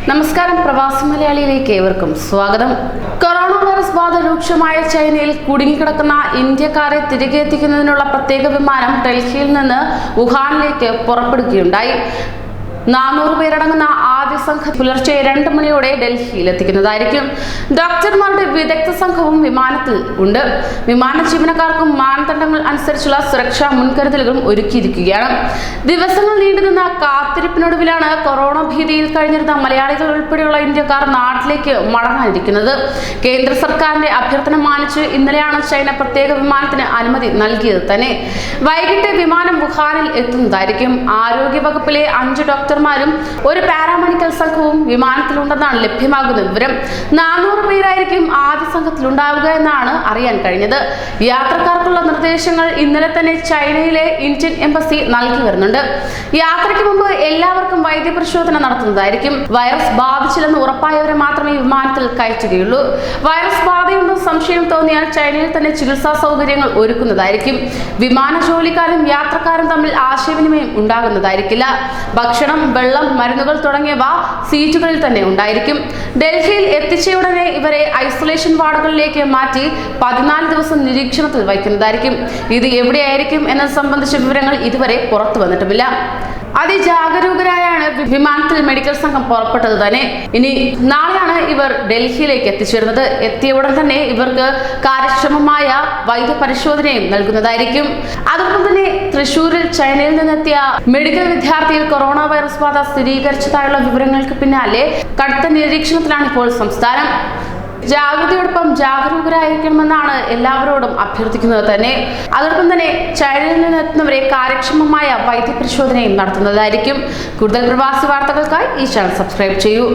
നമസ്കാരം, പ്രവാസി മലയാളിയിലേക്ക് ഏവർക്കും സ്വാഗതം. കൊറോണ വൈറസ് ബാധ രൂക്ഷമായ ചൈനയിൽ കുടുങ്ങിക്കിടക്കുന്ന ഇന്ത്യക്കാരെ തിരികെ എത്തിക്കുന്നതിനുള്ള പ്രത്യേക വിമാനം ഡൽഹിയിൽ നിന്ന് വുഹാനിലേക്ക് പുറപ്പെടുകയുണ്ടായി. 400 പേരടങ്ങുന്ന ആദ്യ സംഘം പുലർച്ചെ 2 മണിയോടെ ഡൽഹിയിൽ എത്തിക്കുന്നതായിരിക്കും. ഡോക്ടർമാരുടെ വിദഗ്ധ സംഘവും വിമാനത്തിൽ ഉണ്ട്. വിമാന ജീവനക്കാർക്കും മാനദണ്ഡങ്ങൾ അനുസരിച്ചുള്ള സുരക്ഷാ മുൻകരുതലുകളും ഒരുക്കിയിരിക്കുകയാണ്. ദിവസങ്ങൾ നീണ്ടുനിന്ന കാത്തിരിപ്പിനൊടുവിലാണ് കൊറോണ ഭീതിയിൽ കഴിഞ്ഞിരുന്ന മലയാളികൾ ഉൾപ്പെടെയുള്ള ഇന്ത്യക്കാർ നാട്ടിലേക്ക് മടങ്ങാനിരിക്കുന്നത്. കേന്ദ്ര സർക്കാരിന്റെ അഭ്യർത്ഥന മാനിച്ച് ഇന്നലെയാണ് ചൈന പ്രത്യേക വിമാനത്തിന് അനുമതി നൽകിയത് തന്നെ. വൈകിട്ട് വിമാനം വുഹാനിൽ എത്തുന്നതായിരിക്കും. ആരോഗ്യ വകുപ്പിലെ 5 ഡോക്ടർമാരും ഒരു പാരാമെഡിക്കൽ സംഘവും വിമാനത്തിലുണ്ടെന്നാണ് ലഭ്യമാകുന്ന വിവരം. 400 പേരായിരിക്കും ആദ്യ സംഘത്തിലുണ്ടാവുക എന്നാണ് അറിയാൻ കഴിഞ്ഞത്. യാത്രക്കാർക്കുള്ള നിർദ്ദേശങ്ങൾ ഇന്നലെ തന്നെ ചൈനയിലെ ഇന്ത്യൻ എംബസി നൽകി വരുന്നുണ്ട്. യാത്രയ്ക്ക് മുമ്പ് എല്ലാവർക്കും വൈദ്യപരിശോധന നടത്തുന്നതായിരിക്കും. വൈറസ് ബാധിച്ചില്ലെന്ന് ഉറപ്പായവരെ മാത്രമേ വിമാനത്തിൽ കയറ്റുകയുള്ളൂ. വൈറസ് ബാധയുണ്ടെന്ന് സംശയം തോന്നിയാൽ ചൈനയിൽ തന്നെ ചികിത്സാ സൗകര്യങ്ങൾ ഒരുക്കുന്നതായിരിക്കും. വിമാന ജോലിക്കാരും യാത്രക്കാരും തമ്മിൽ ആശയവിനിമയം ഉണ്ടാകുന്നതായിരിക്കില്ല. ഭക്ഷണം, വെള്ളം, മരുന്നുകൾ തുടങ്ങിയവ സീറ്റുകളിൽ തന്നെ ഉണ്ടായിരിക്കും. ഡൽഹിയിൽ എത്തിച്ചയുടനെ ഇവരെ ഐസൊലേഷൻ വാർഡുകളിലേക്ക് മാറ്റി 14 ദിവസം നിരീക്ഷണത്തിൽ വയ്ക്കുന്നതായിരിക്കും. ഇത് എവിടെയായിരിക്കും എന്നത് സംബന്ധിച്ച വിവരങ്ങൾ ഇതുവരെ പുറത്തു വന്നിട്ടുമില്ല. അതിജാഗരൂകരായാണ് വിമാനത്തിൽ മെഡിക്കൽ സംഘം പുറപ്പെട്ടത് തന്നെ. ഇനി നാളെയാണ് ഇവർ ഡൽഹിയിലേക്ക് എത്തിച്ചേരുന്നത്. എത്തിയ ഉടൻ തന്നെ ഇവർക്ക് കാര്യക്ഷമമായ വൈദ്യപരിശോധനയും നൽകുന്നതായിരിക്കും. അതോടൊപ്പം തന്നെ തൃശൂരിൽ ചൈനയിൽ നിന്നെത്തിയ മെഡിക്കൽ വിദ്യാർത്ഥിയിൽ കൊറോണ വൈറസ് ബാധ സ്ഥിരീകരിച്ചതായുള്ള വിവരങ്ങൾക്ക് പിന്നാലെ കടുത്ത നിരീക്ഷണത്തിലാണ് ഇപ്പോൾ സംസ്ഥാനം. ജാഗ്രതയോടൊപ്പം ജാഗരൂകരായിരിക്കണമെന്നാണ് എല്ലാവരോടും അഭ്യർത്ഥിക്കുന്നത് തന്നെ. അതോടൊപ്പം തന്നെ ചൈനയിൽ നിന്നെത്തുന്നവരെ കാര്യക്ഷമമായ വൈദ്യപരിശോധനയും നടത്തുന്നതായിരിക്കും. കൂടുതൽ പ്രവാസി വാർത്തകൾക്കായി ഈ ചാനൽ സബ്സ്ക്രൈബ് ചെയ്യൂ.